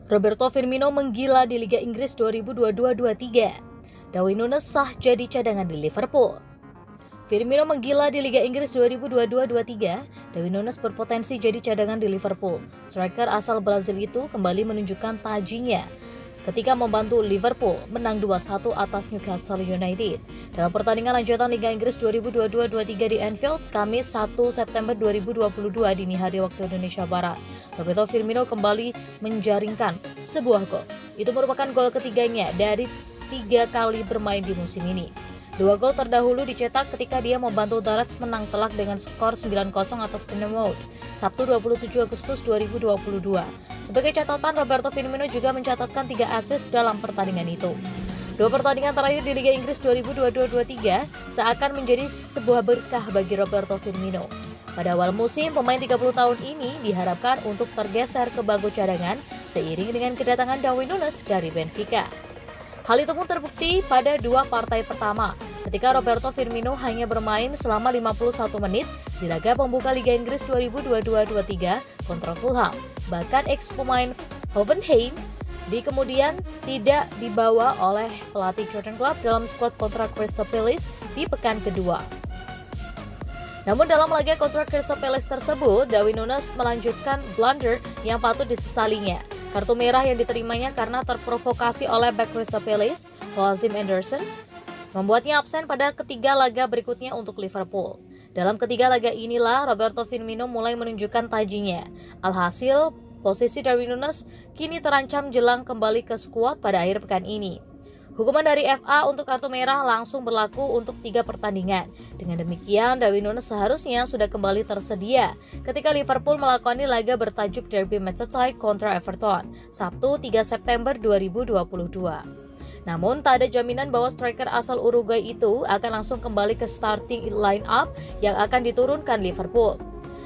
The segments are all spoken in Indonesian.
Roberto Firmino menggila di Liga Inggris 2022-23. Darwin Núñez sah jadi cadangan di Liverpool. Firmino menggila di Liga Inggris 2022-23. Darwin Núñez berpotensi jadi cadangan di Liverpool. Striker asal Brazil itu kembali menunjukkan tajinya ketika membantu Liverpool menang 2-1 atas Newcastle United dalam pertandingan lanjutan Liga Inggris 2022-23 di Anfield, Kamis 1 September 2022 dini hari waktu Indonesia Barat. Roberto Firmino kembali menjaringkan sebuah gol. Itu merupakan gol ketiganya dari 3 kali bermain di musim ini. 2 gol terdahulu dicetak ketika dia membantu The Reds menang telak dengan skor 9-0 atas Bournemouth, Sabtu 27 Agustus 2022. Sebagai catatan, Roberto Firmino juga mencatatkan 3 assist dalam pertandingan itu. 2 pertandingan terakhir di Liga Inggris 2022-23 seakan menjadi sebuah berkah bagi Roberto Firmino. Pada awal musim, pemain 30 tahun ini diharapkan untuk tergeser ke bangku cadangan seiring dengan kedatangan Darwin Núñez dari Benfica. Hal itu pun terbukti pada 2 partai pertama, ketika Roberto Firmino hanya bermain selama 51 menit di laga pembuka Liga Inggris 2022-23 kontra Fulham. Bahkan ex-pemain Hoffenheim kemudian tidak dibawa oleh pelatih Jurgen Klopp dalam skuad kontra Crystal Palace di pekan kedua. Namun dalam laga kontra Crystal Palace tersebut, Darwin Núñez melanjutkan blunder yang patut disesalinya. Kartu merah yang diterimanya karena terprovokasi oleh bek Crystal Palace, Joachim Andersen, membuatnya absen pada ketiga laga berikutnya untuk Liverpool. Dalam ketiga laga inilah Roberto Firmino mulai menunjukkan tajinya. Alhasil, posisi Darwin Núñez kini terancam jelang kembali ke skuad pada akhir pekan ini. Hukuman dari FA untuk kartu merah langsung berlaku untuk 3 pertandingan. Dengan demikian, Darwin Núñez seharusnya sudah kembali tersedia ketika Liverpool melakoni laga bertajuk Derby Merseyside kontra Everton, Sabtu 3 September 2022. Namun, tak ada jaminan bahwa striker asal Uruguay itu akan langsung kembali ke starting line-up yang akan diturunkan Liverpool.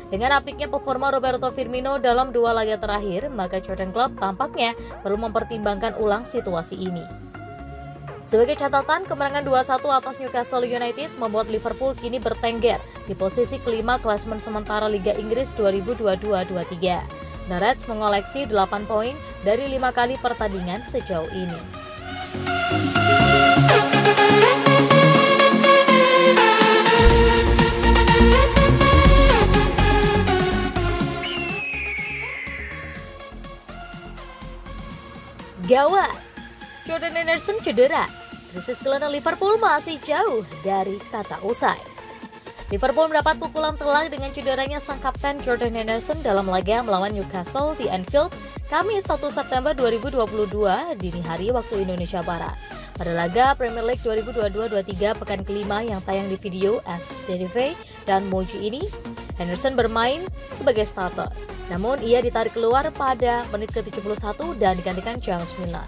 Dengan apiknya performa Roberto Firmino dalam 2 laga terakhir, maka Jurgen Klopp tampaknya perlu mempertimbangkan ulang situasi ini. Sebagai catatan, kemenangan 2-1 atas Newcastle United membuat Liverpool kini bertengger di posisi kelima klasemen sementara Liga Inggris 2022-23. The Reds mengoleksi 8 poin dari 5 kali pertandingan sejauh ini. Gawat! Jordan Henderson cedera. Krisis gelandang Liverpool masih jauh dari kata usai. Liverpool mendapat pukulan telak dengan cederanya sang kapten Jordan Henderson dalam laga melawan Newcastle di Anfield, Kamis 1 September 2022 dini hari waktu Indonesia Barat. Pada laga Premier League 2022-23 pekan kelima yang tayang di video SCTV dan Moji ini, Henderson bermain sebagai starter. Namun ia ditarik keluar pada menit ke-71 dan digantikan James Milner.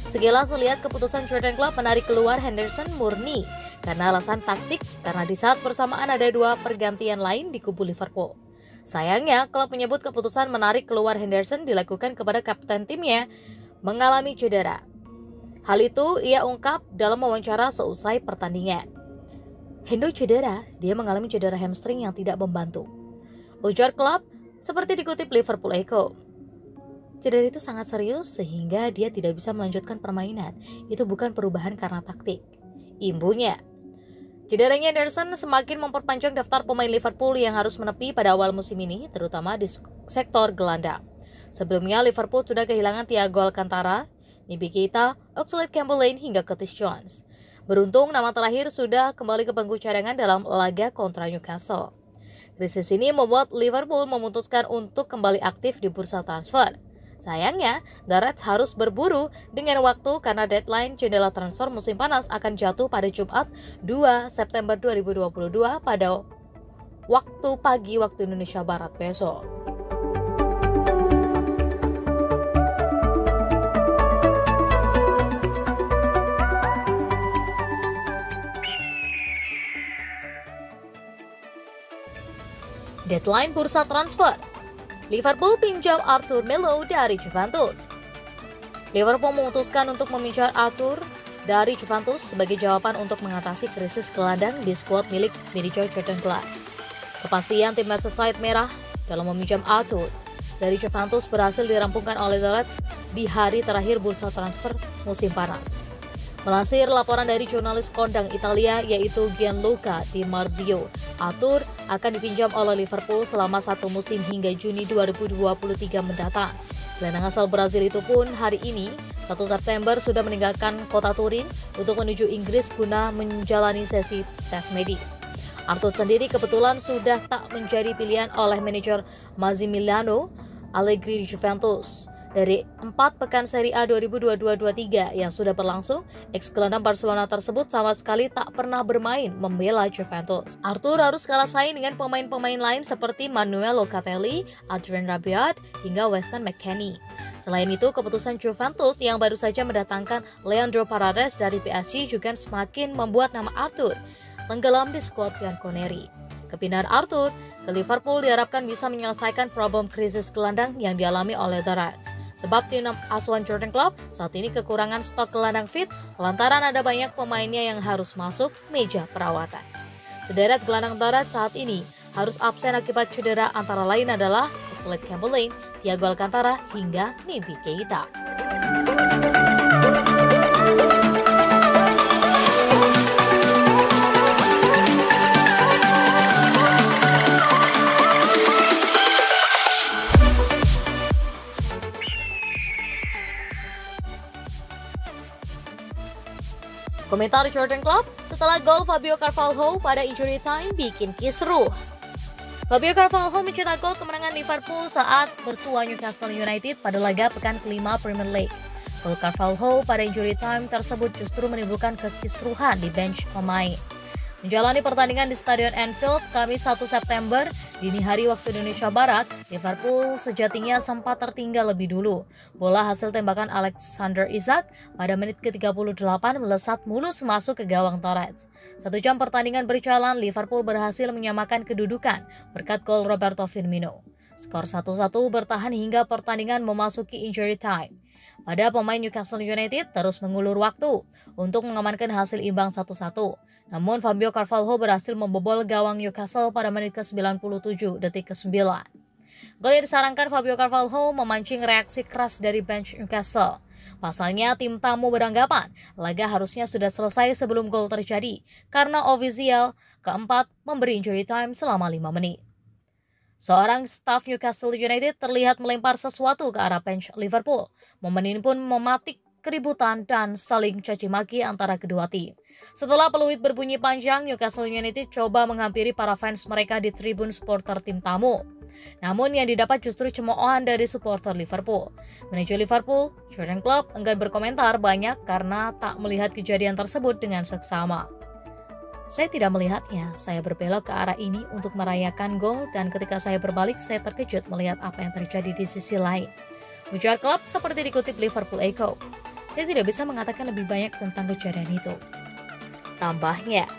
Sekilas melihat keputusan Jurgen Klopp menarik keluar Henderson murni karena alasan taktik, karena di saat bersamaan ada 2 pergantian lain di kubu Liverpool. Sayangnya, Klopp menyebut keputusan menarik keluar Henderson dilakukan kepada kapten timnya mengalami cedera. Hal itu ia ungkap dalam wawancara seusai pertandingan. Hendo cedera, dia mengalami cedera hamstring yang tidak membantu. Ujar Klopp seperti dikutip Liverpool Echo. Cedera itu sangat serius sehingga dia tidak bisa melanjutkan permainan. Itu bukan perubahan karena taktik, imbunya. Cederanya Henderson semakin memperpanjang daftar pemain Liverpool yang harus menepi pada awal musim ini, terutama di sektor gelandang. Sebelumnya Liverpool sudah kehilangan Thiago Alcantara, Naby Keita, Oxlade-Chamberlain hingga Curtis Jones. Beruntung nama terakhir sudah kembali ke bangku cadangan dalam laga kontra Newcastle. Krisis ini membuat Liverpool memutuskan untuk kembali aktif di bursa transfer. Sayangnya, The Reds harus berburu dengan waktu karena deadline jendela transfer musim panas akan jatuh pada Jumat 2 September 2022 pada waktu pagi waktu Indonesia Barat besok. Deadline bursa transfer. Liverpool pinjam Arthur Melo dari Juventus. Liverpool memutuskan untuk meminjam Arthur dari Juventus sebagai jawaban untuk mengatasi krisis gelandang di skuad milik manajer Jurgen Klopp. Kepastian tim Merseyside Merah dalam meminjam Arthur dari Juventus berhasil dirampungkan oleh The Reds di hari terakhir bursa transfer musim panas. Melansir laporan dari jurnalis kondang Italia yaitu Gianluca Di Marzio, Arthur akan dipinjam oleh Liverpool selama 1 musim hingga Juni 2023 mendatang. Gelandang asal Brazil itu pun hari ini, 1 September, sudah meninggalkan kota Turin untuk menuju Inggris guna menjalani sesi tes medis. Arthur sendiri kebetulan sudah tak menjadi pilihan oleh manajer Massimiliano Allegri di Juventus. Dari 4 pekan Serie A 2022-23 yang sudah berlangsung, ex-gelandang Barcelona tersebut sama sekali tak pernah bermain membela Juventus. Arthur harus kalah saing dengan pemain-pemain lain seperti Manuel Locatelli, Adrien Rabiot, hingga Weston McKennie. Selain itu, keputusan Juventus yang baru saja mendatangkan Leandro Paredes dari PSG juga semakin membuat nama Arthur tenggelam di skuad Bianconeri. Kepindahan Arthur ke Liverpool diharapkan bisa menyelesaikan problem krisis gelandang yang dialami oleh The Reds. Sebab tim asuhan Jurgen Klopp saat ini kekurangan stok gelandang fit lantaran ada banyak pemainnya yang harus masuk meja perawatan. Sederet gelandang The Reds saat ini harus absen akibat cedera, antara lain adalah Oxlade-Chamberlain, Thiago Alcantara, hingga Naby Keita. Komentar Jurgen Klopp setelah gol Fabio Carvalho pada injury time bikin kisruh. Fabio Carvalho mencetak gol kemenangan Liverpool saat bersua Newcastle United pada laga pekan kelima Premier League. Gol Carvalho pada injury time tersebut justru menimbulkan kekisruhan di bench pemain. Menjalani pertandingan di Stadion Anfield Kamis 1 September, dini hari waktu Indonesia Barat, Liverpool sejatinya sempat tertinggal lebih dulu. Bola hasil tembakan Alexander Isak pada menit ke-38 melesat mulus masuk ke gawang Torres. 1 jam pertandingan berjalan, Liverpool berhasil menyamakan kedudukan berkat gol Roberto Firmino. Skor 1-1 bertahan hingga pertandingan memasuki injury time. Pada pemain Newcastle United terus mengulur waktu untuk mengamankan hasil imbang 1-1. Namun Fabio Carvalho berhasil membobol gawang Newcastle pada menit ke-97 detik ke-9. Gol yang disarankan Fabio Carvalho memancing reaksi keras dari bench Newcastle. Pasalnya tim tamu beranggapan laga harusnya sudah selesai sebelum gol terjadi karena ofisial keempat memberi injury time selama 5 menit. Seorang staf Newcastle United terlihat melempar sesuatu ke arah bench Liverpool. Momen ini pun mematik keributan dan saling caci maki antara kedua tim. Setelah peluit berbunyi panjang, Newcastle United coba menghampiri para fans mereka di tribun supporter tim tamu. Namun yang didapat justru cemoohan dari supporter Liverpool. Manajer Liverpool, Jurgen Klopp, enggan berkomentar banyak karena tak melihat kejadian tersebut dengan seksama. Saya tidak melihatnya, saya berbelok ke arah ini untuk merayakan gol dan ketika saya berbalik saya terkejut melihat apa yang terjadi di sisi lain. Ujar Klopp seperti dikutip Liverpool Echo. Saya tidak bisa mengatakan lebih banyak tentang kejadian itu. Tambahnya,